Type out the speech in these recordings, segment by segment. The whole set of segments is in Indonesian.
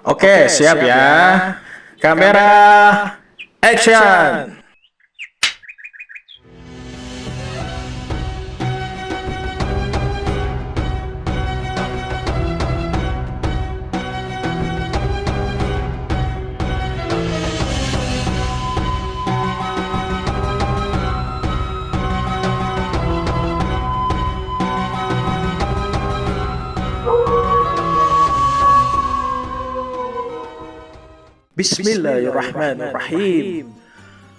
Oke, siap ya. Kamera, action. Bismillahirrahmanirrahim.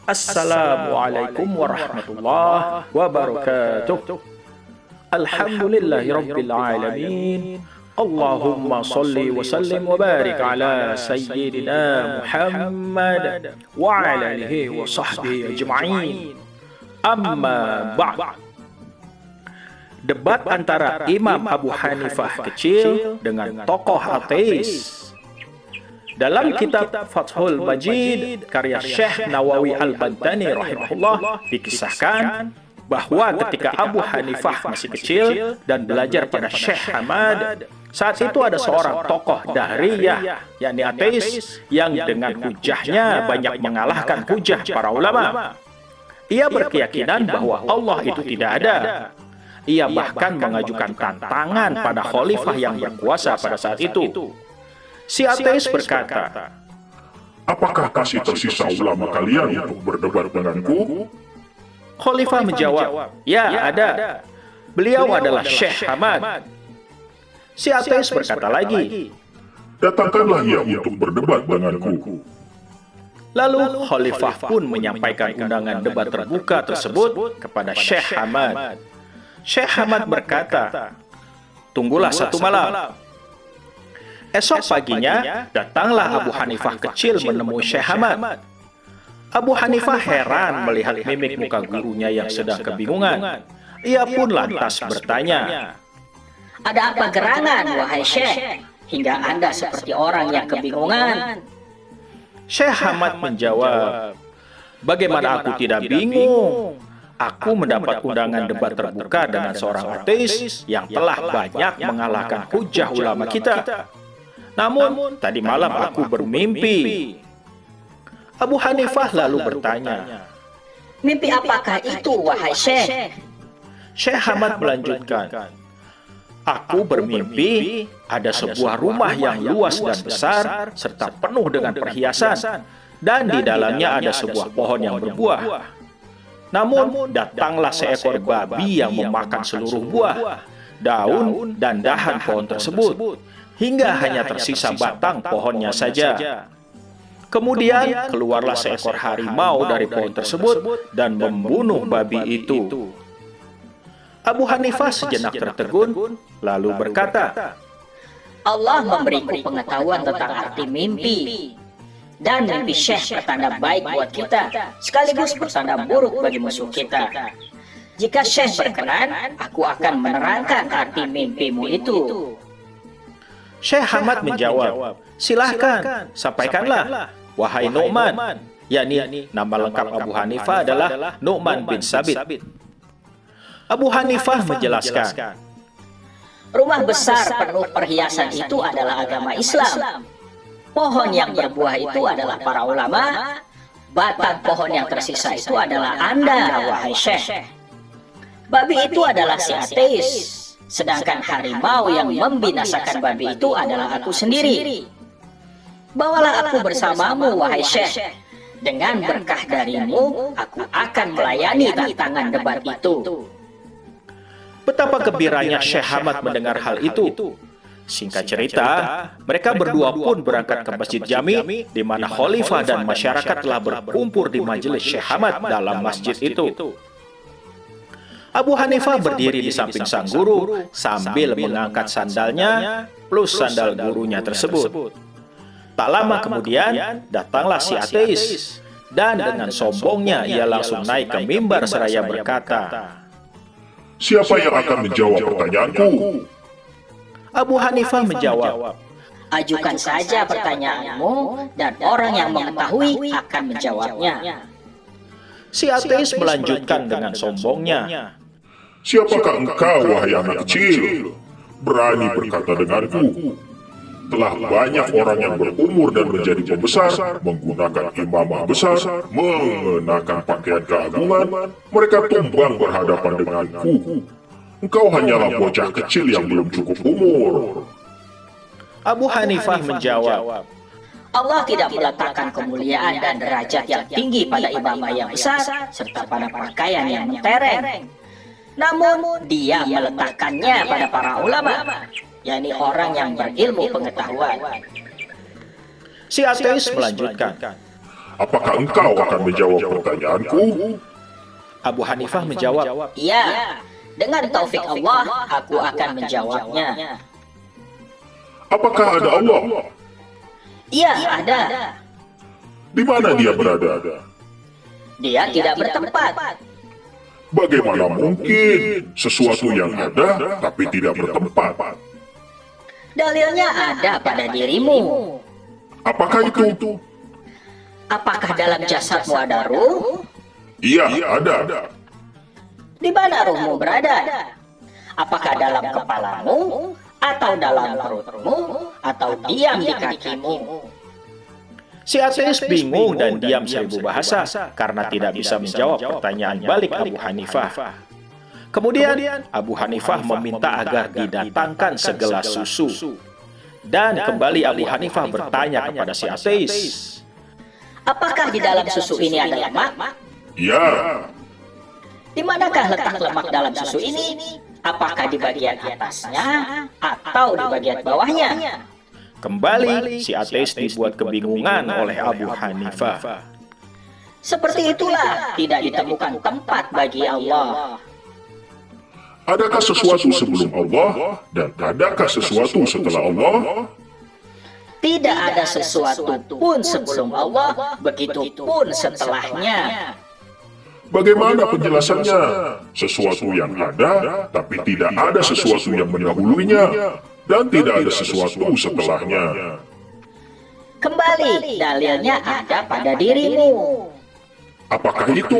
Assalamualaikum warahmatullahi wabarakatuh. Alhamdulillahirabbil alamin. Allahumma shalli wa sallim wa barik ala sayyidina Muhammad wa ala alihi wa sahbihi ajma'in. Amma ba'd. Debat antara Imam Abu Hanifah kecil dengan tokoh ateis. Dalam kitab Fathul Majid karya Syekh Nawawi Al-Bantani rahimahullah dikisahkan bahwa ketika Abu Hanifah masih kecil dan belajar pada Syekh Hamad, saat itu ada seorang tokoh dahriyah yakni ateis yang dengan hujahnya banyak mengalahkan hujah para ulama. Ia berkeyakinan bahwa Allah itu tidak ada. Ia bahkan mengajukan tantangan pada khalifah yang berkuasa pada saat itu. Si ateis berkata, "Apakah masih tersisa ulama kalian untuk berdebat denganku?" Khalifah menjawab, "Ya, ada. Beliau adalah Syekh Hamad." Si ateis berkata lagi, "Datangkanlah ia untuk berdebat denganku." Lalu Khalifah pun menyampaikan undangan debat terbuka tersebut kepada Syekh Hamad. Syekh Hamad berkata, "Tunggulah satu malam." Esok paginya, datanglah Abu Hanifah kecil menemui Syekh Hamad. Abu Hanifah heran melihat mimik muka gurunya yang sedang kebingungan. Ia pun lantas bertanya, "Ada apa gerangan, wahai Syekh, hingga Anda seperti orang yang kebingungan?" Syekh Hamad menjawab, "Bagaimana aku tidak bingung? Aku mendapat undangan debat terbuka dengan seorang ateis yang telah banyak mengalahkan hujah ulama kita. Namun, tadi malam aku bermimpi." Abu Hanifah lalu bertanya, "Mimpi apakah itu, wahai Syekh?" Syekh Hamad melanjutkan, "Aku bermimpi ada sebuah rumah yang luas dan besar serta penuh dengan perhiasan, dan di dalamnya ada sebuah pohon yang berbuah. Namun, datanglah seekor babi yang memakan seluruh buah, daun, dan dahan pohon tersebut, hingga hanya tersisa batang pohonnya saja. Kemudian keluarlah seekor harimau dari pohon tersebut dan membunuh babi itu." Abu Hanifah sejenak tertegun, lalu berkata, "Allah memberiku pengetahuan tentang arti mimpi. Dan mimpi Syekh pertanda baik buat kita, sekaligus pertanda buruk bagi musuh kita. Jika Syekh berkenan, aku akan menerangkan arti mimpimu itu." Syekh Hamad menjawab, "Silahkan, sampaikanlah, wahai Nu'man," yakni nama lengkap Abu Hanifah adalah Nu'man bin Sabit. Abu Hanifah menjelaskan, Rumah besar penuh perhiasan itu adalah agama Islam. Pohon yang berbuah itu adalah para ulama. Batang pohon yang tersisa itu adalah Anda, wahai Syekh. Babi itu adalah si ateis. Sedangkan harimau yang membinasakan babi itu adalah aku sendiri. Bawalah aku bersamamu, wahai Syekh. Dengan berkah darimu, aku akan melayani tantangan debat itu." betapa gembiranya Syekh Hamad mendengar hal itu. Singkat cerita, mereka berdua pun berangkat ke Masjid Jami, di mana khalifah dan masyarakat telah berkumpul di majelis Syekh Hamad dalam masjid itu. Abu Hanifah berdiri di samping sang guru sambil mengangkat sandalnya plus sandal gurunya tersebut. Tak lama kemudian, datanglah si ateis, dan dengan sombongnya ia langsung naik ke mimbar seraya berkata, "Siapa yang akan menjawab pertanyaanku?" Abu Hanifah menjawab, "Ajukan saja pertanyaanmu, dan orang yang mengetahui akan menjawabnya." Si ateis melanjutkan dengan sombongnya, "Siapakah engkau, wahai anak kecil, berani berkata denganku?" telah banyak orang yang berumur dan menjadi pembesar, menggunakan imamah besar, mengenakan pakaian keagungan, mereka tumbang berhadapan denganku. Engkau hanyalah bocah kecil yang belum cukup umur. Abu Hanifah menjawab, Allah tidak meletakkan kemuliaan dan derajat yang tinggi pada imamah yang besar serta pada pakaian yang mentereng. Namun dia meletakkannya pada para ulama, yakni orang yang berilmu pengetahuan. Si ateis melanjutkan, Apakah engkau akan menjawab pertanyaanku? Abu Hanifah menjawab, Iya, dengan taufik Allah, aku akan menjawabnya. Apakah ada Allah? Iya, ada. Di mana dia berada? Dia tidak bertempat. Bagaimana mungkin sesuatu yang ada tapi tidak bertempat? Dalilnya ada pada dirimu. Apakah itu? Apakah dalam jasadmu ada ruh? Iya, ada. Di mana ruhmu berada? Apakah dalam kepalamu, atau dalam perutmu, atau diam di kakimu? si ateis bingung dan diam seribu bahasa karena tidak bisa menjawab pertanyaan balik Abu Hanifah. Kemudian Abu Hanifah meminta agar didatangkan segelas susu. Dan kembali Abu Hanifah bertanya kepada si ateis, Apakah di dalam susu ini ada lemak? Ya, Di manakah letak lemak dalam susu ini? Apakah di bagian atasnya atau di bagian bawahnya? kembali si ateis dibuat kebingungan oleh Abu Hanifah. Seperti itulah tidak ditemukan tempat bagi Allah. adakah sesuatu sebelum Allah dan adakah sesuatu setelah Allah? Tidak ada sesuatu pun sebelum Allah, begitu pun setelahnya. Bagaimana penjelasannya? Sesuatu yang ada, tapi tidak ada sesuatu yang mendahulunya, dan tidak ada sesuatu setelahnya. Kembali, dalilnya ada pada dirimu. Apakah itu?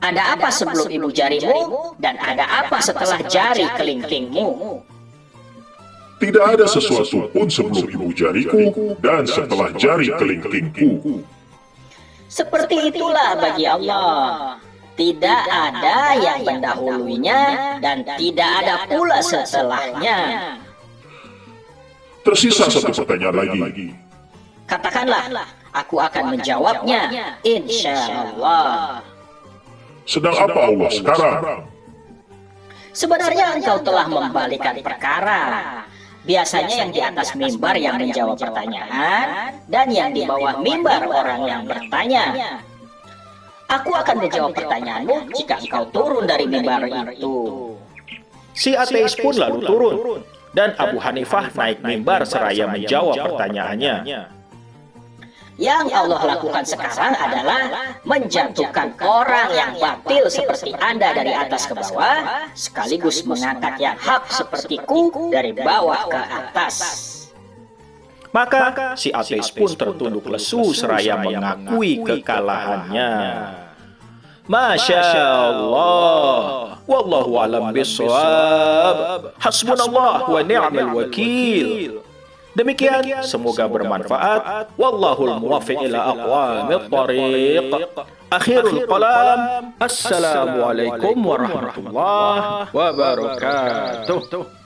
Ada apa sebelum ibu jarimu, dan ada apa setelah jari kelingkingmu? Tidak ada sesuatu pun sebelum ibu jariku dan setelah jari kelingkingku. Seperti itulah bagi Allah. Tidak ada yang mendahulunya, dan tidak ada pula setelahnya. Tersisa satu pertanyaan lagi. Katakanlah, aku akan menjawabnya, insya Allah. Sedang apa Allah sekarang? Sebenarnya engkau telah membalikan perkara. Biasanya yang di atas mimbar yang menjawab pertanyaan, dan yang di bawah mimbar orang yang bertanya. Aku akan menjawab pertanyaanmu jika engkau turun dari mimbar itu. Si ateis pun lalu turun, dan Abu Hanifah naik mimbar seraya menjawab pertanyaannya. Yang Allah lakukan sekarang adalah menjatuhkan orang yang batil seperti Anda dari atas ke bawah, sekaligus mengangkat yang hak sepertiku dari bawah ke atas. Maka si ateis pun tertunduk lesu seraya mengakui kekalahannya. Masya Allah, wallahu alam bisawab, hasbunallah wa ni'mal wakil. Demikian, semoga bermanfaat. Wallahul muwaffiq ila aqwamit thariq. Akhirul kalam. Assalamualaikum warahmatullahi wabarakatuh.